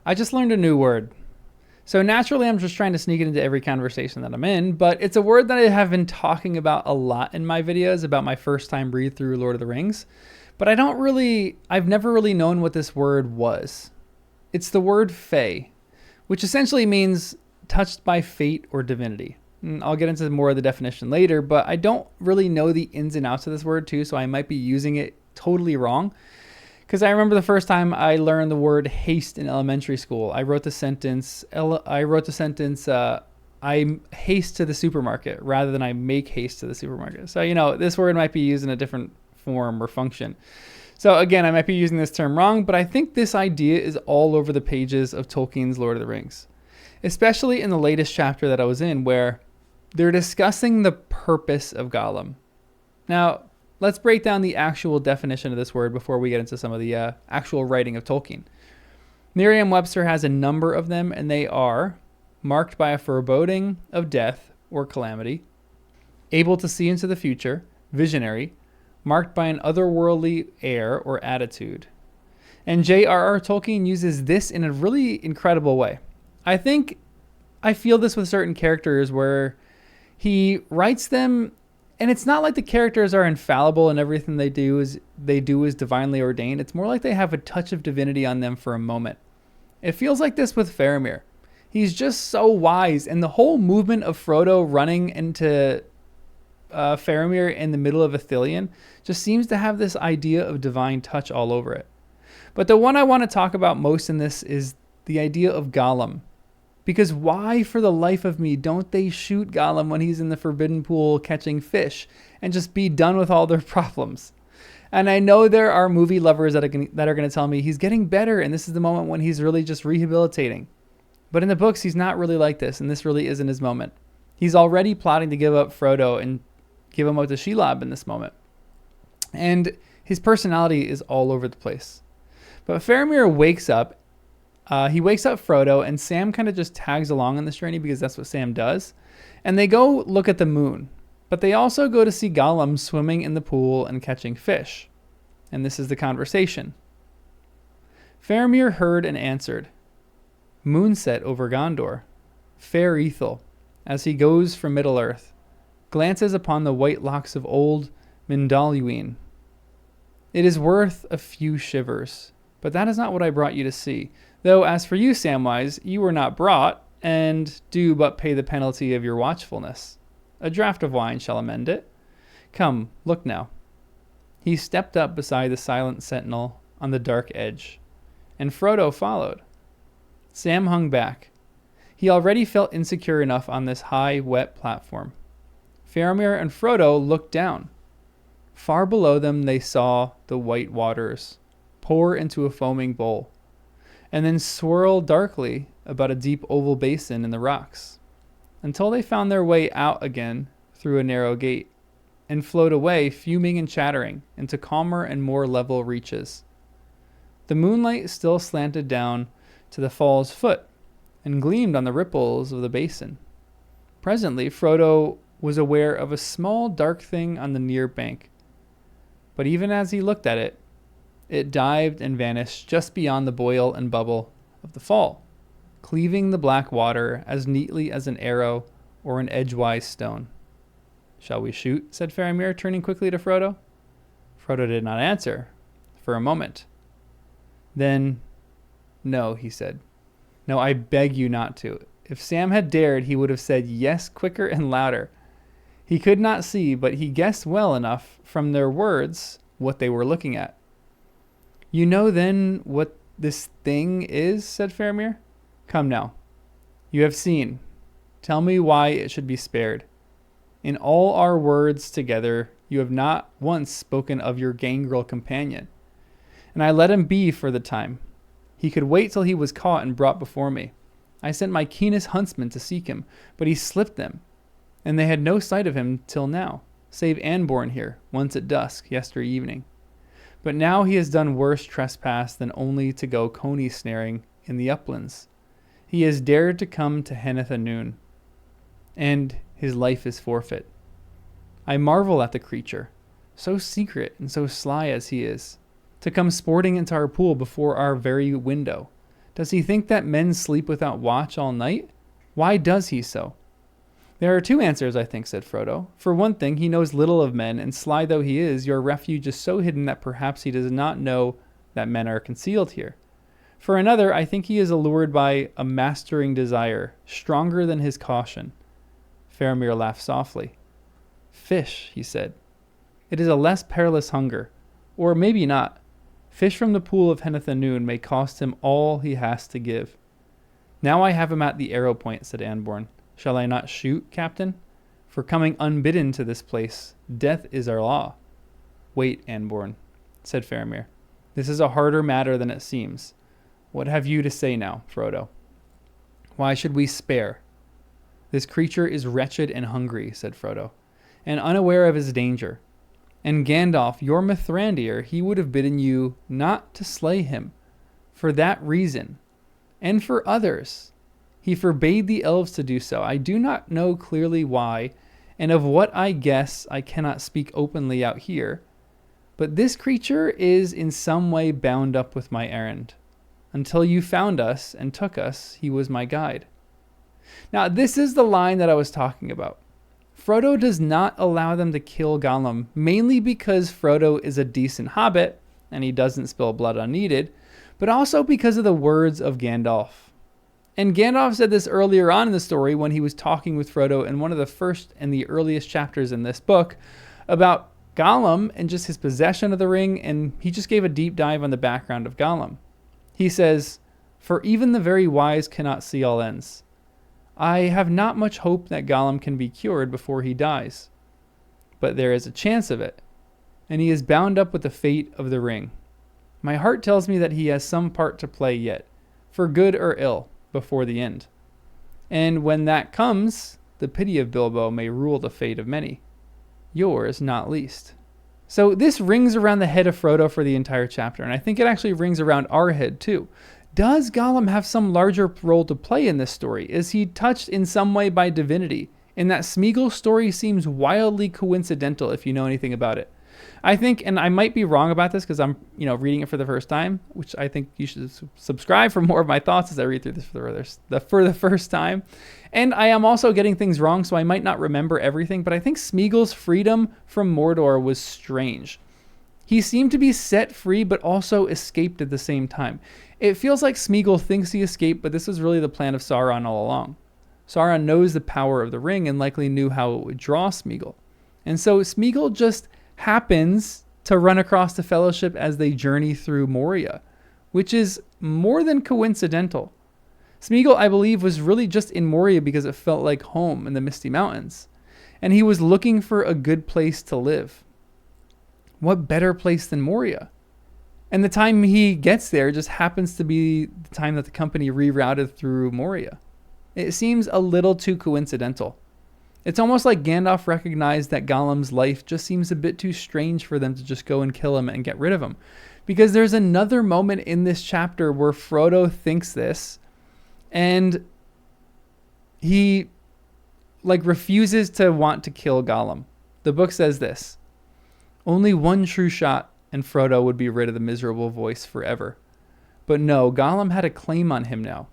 I just learned a new word. So naturally, I'm just trying to sneak it into every conversation that I'm in, but it's a word that I have been talking about a lot in my videos about my first time read through Lord of the Rings. But I've never really known what this word was. It's the word Fae, which essentially means touched by fate or divinity. And I'll get into more of the definition later, but I don't really know the ins and outs of this word too, so I might be using it totally wrong. Because I remember the first time I learned the word haste in elementary school. I wrote the sentence, I haste to the supermarket rather than I make haste to the supermarket. So, this word might be used in a different form or function. So again, I might be using this term wrong, but I think this idea is all over the pages of Tolkien's Lord of the Rings, especially in the latest chapter that I was in, where they're discussing the purpose of Gollum. Now, let's break down the actual definition of this word before we get into some of the actual writing of Tolkien. Merriam-Webster has a number of them, and they are marked by a foreboding of death or calamity, able to see into the future, visionary, marked by an otherworldly air or attitude. And J.R.R. Tolkien uses this in a really incredible way. I feel this with certain characters where he writes them, and it's not like the characters are infallible and everything they do is divinely ordained. It's more like they have a touch of divinity on them for a moment. It feels like this with Faramir. He's just so wise, and the whole movement of Frodo running into Faramir in the middle of Ithilien just seems to have this idea of divine touch all over it. But the one I want to talk about most in this is the idea of Gollum. Because why for the life of me don't they shoot Gollum when he's in the Forbidden Pool catching fish and just be done with all their problems? And I know there are movie lovers that are going to tell me he's getting better and this is the moment when he's really just rehabilitating. But in the books, he's not really like this, and this really isn't his moment. He's already plotting to give up Frodo and give him up to Shelob in this moment. And his personality is all over the place. But Faramir wakes up. He wakes up Frodo, and Sam kind of just tags along on this journey because that's what Sam does. And they go look at the moon. But they also go to see Gollum swimming in the pool and catching fish. And this is the conversation. Faramir heard and answered, "Moonset over Gondor, fair Ethel, as he goes from Middle-earth, glances upon the white locks of old Mindalluin. It is worth a few shivers, but that is not what I brought you to see. Though as for you, Samwise, you were not brought, and do but pay the penalty of your watchfulness. A draught of wine shall amend it. Come, look now." He stepped up beside the silent sentinel on the dark edge, and Frodo followed. Sam hung back. He already felt insecure enough on this high, wet platform. Faramir and Frodo looked down. Far below them they saw the white waters pour into a foaming bowl, and then swirl darkly about a deep oval basin in the rocks, until they found their way out again through a narrow gate, and flowed away fuming and chattering into calmer and more level reaches. The moonlight still slanted down to the fall's foot and gleamed on the ripples of the basin. Presently, Frodo was aware of a small dark thing on the near bank, but even as he looked at it, it dived and vanished just beyond the boil and bubble of the fall, cleaving the black water as neatly as an arrow or an edgewise stone. "Shall we shoot?" said Faramir, turning quickly to Frodo. Frodo did not answer for a moment. Then, "No," he said. "No, I beg you not to." If Sam had dared, he would have said yes quicker and louder. He could not see, but he guessed well enough from their words what they were looking at. "You know then what this thing is?" said Faramir. "Come now. You have seen. Tell me why it should be spared. In all our words together, you have not once spoken of your gangrel companion. And I let him be for the time. He could wait till he was caught and brought before me. I sent my keenest huntsmen to seek him, but he slipped them, and they had no sight of him till now, save Anborn here, once at dusk, yester evening. But now he has done worse trespass than only to go coney snaring in the uplands. He has dared to come to Henneth a noon, and his life is forfeit. I marvel at the creature, so secret and so sly as he is, to come sporting into our pool before our very window, Does he think that men sleep without watch all night? Why does he so? There are two answers, I think, said Frodo. For one thing, he knows little of men, and sly though he is, your refuge is so hidden that perhaps he does not know that men are concealed here. For another, I think he is allured by a mastering desire, stronger than his caution. Faramir laughed softly. Fish, he said. It is a less perilous hunger. Or maybe not. Fish from the pool of Hennethanoon may cost him all he has to give. Now I have him at the arrow point, said Anborn. Shall I not shoot, Captain? For coming unbidden to this place, death is our law. Wait, Anborn, said Faramir. This is a harder matter than it seems. What have you to say now, Frodo? Why should we spare? This creature is wretched and hungry, said Frodo, and unaware of his danger. And Gandalf, your Mithrandir, he would have bidden you not to slay him, for that reason, and for others. He forbade the elves to do so. I do not know clearly why, and of what I guess I cannot speak openly out here, but this creature is in some way bound up with my errand. Until you found us and took us, he was my guide. Now, this is the line that I was talking about. Frodo does not allow them to kill Gollum, mainly because Frodo is a decent hobbit, and he doesn't spill blood unneeded, but also because of the words of Gandalf. And Gandalf said this earlier on in the story when he was talking with Frodo in one of the first and the earliest chapters in this book about Gollum and just his possession of the ring, and he just gave a deep dive on the background of Gollum. He says, For even the very wise cannot see all ends. I have not much hope that Gollum can be cured before he dies, but there is a chance of it, and he is bound up with the fate of the ring. My heart tells me that he has some part to play yet, for good or ill, before the end. And when that comes, the pity of Bilbo may rule the fate of many, yours not least. So this rings around the head of Frodo for the entire chapter, and I think it actually rings around our head too. Does Gollum have some larger role to play in this story? Is he touched in some way by divinity? And that Smeagol's story seems wildly coincidental if you know anything about it. I think, and I might be wrong about this because I'm, reading it for the first time, which I think you should subscribe for more of my thoughts as I read through this for the first time. And I am also getting things wrong, so I might not remember everything, but I think Smeagol's freedom from Mordor was strange. He seemed to be set free, but also escaped at the same time. It feels like Smeagol thinks he escaped, but this was really the plan of Sauron all along. Sauron knows the power of the ring and likely knew how it would draw Smeagol. And so Smeagol just happens to run across the Fellowship as they journey through Moria, which is more than coincidental. Smeagol, I believe, was really just in Moria because it felt like home in the Misty Mountains, and he was looking for a good place to live. What better place than Moria? And the time he gets there just happens to be the time that the company rerouted through Moria. It seems a little too coincidental. It's almost like Gandalf recognized that Gollum's life just seems a bit too strange for them to just go and kill him and get rid of him. Because there's another moment in this chapter where Frodo thinks this, and he refuses to want to kill Gollum. The book says this: only one true shot and Frodo would be rid of the miserable voice forever. But no, Gollum had a claim on him now.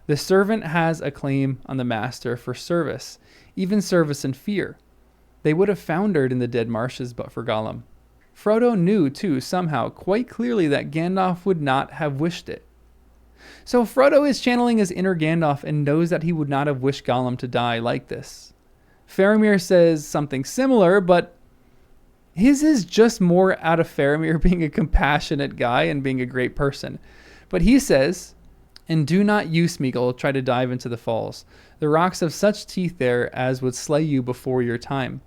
The servant has a claim on the master for service, even service and fear. They would have foundered in the dead marshes but for Gollum. Frodo knew, too, somehow, quite clearly that Gandalf would not have wished it. So Frodo is channeling his inner Gandalf and knows that he would not have wished Gollum to die like this. Faramir says something similar, but his is just more out of Faramir being a compassionate guy and being a great person. But he says, and do not you, Smeagol, try to dive into the falls. The rocks have such teeth there as would slay you before your time.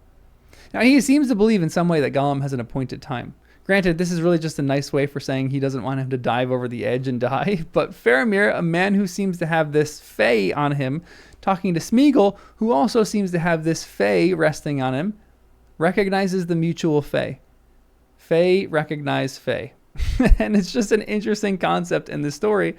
Now he seems to believe in some way that Gollum has an appointed time. Granted, this is really just a nice way for saying he doesn't want him to dive over the edge and die, but Faramir, a man who seems to have this fae on him, talking to Smeagol, who also seems to have this fae resting on him, recognizes the mutual fae. Fae recognize fae. And it's just an interesting concept in the story.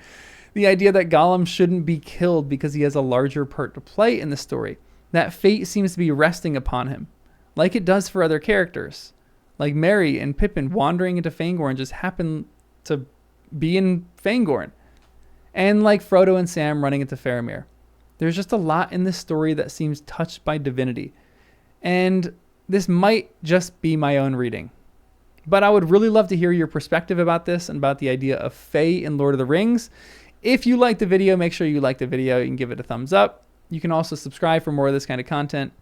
The idea that Gollum shouldn't be killed because he has a larger part to play in the story. That fate seems to be resting upon him, like it does for other characters. Like Merry and Pippin wandering into Fangorn just happen to be in Fangorn. and like Frodo and Sam running into Faramir. There's just a lot in this story that seems touched by divinity. And this might just be my own reading. But I would really love to hear your perspective about this and about the idea of Fae in Lord of the Rings. If you liked the video, make sure you like the video. You can give it a thumbs up. You can also subscribe for more of this kind of content.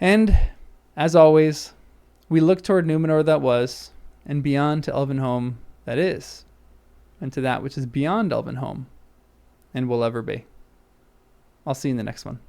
And as always, we look toward Numenor that was, and beyond to Elvenhome that is, and to that which is beyond Elvenhome and will ever be. I'll see you in the next one.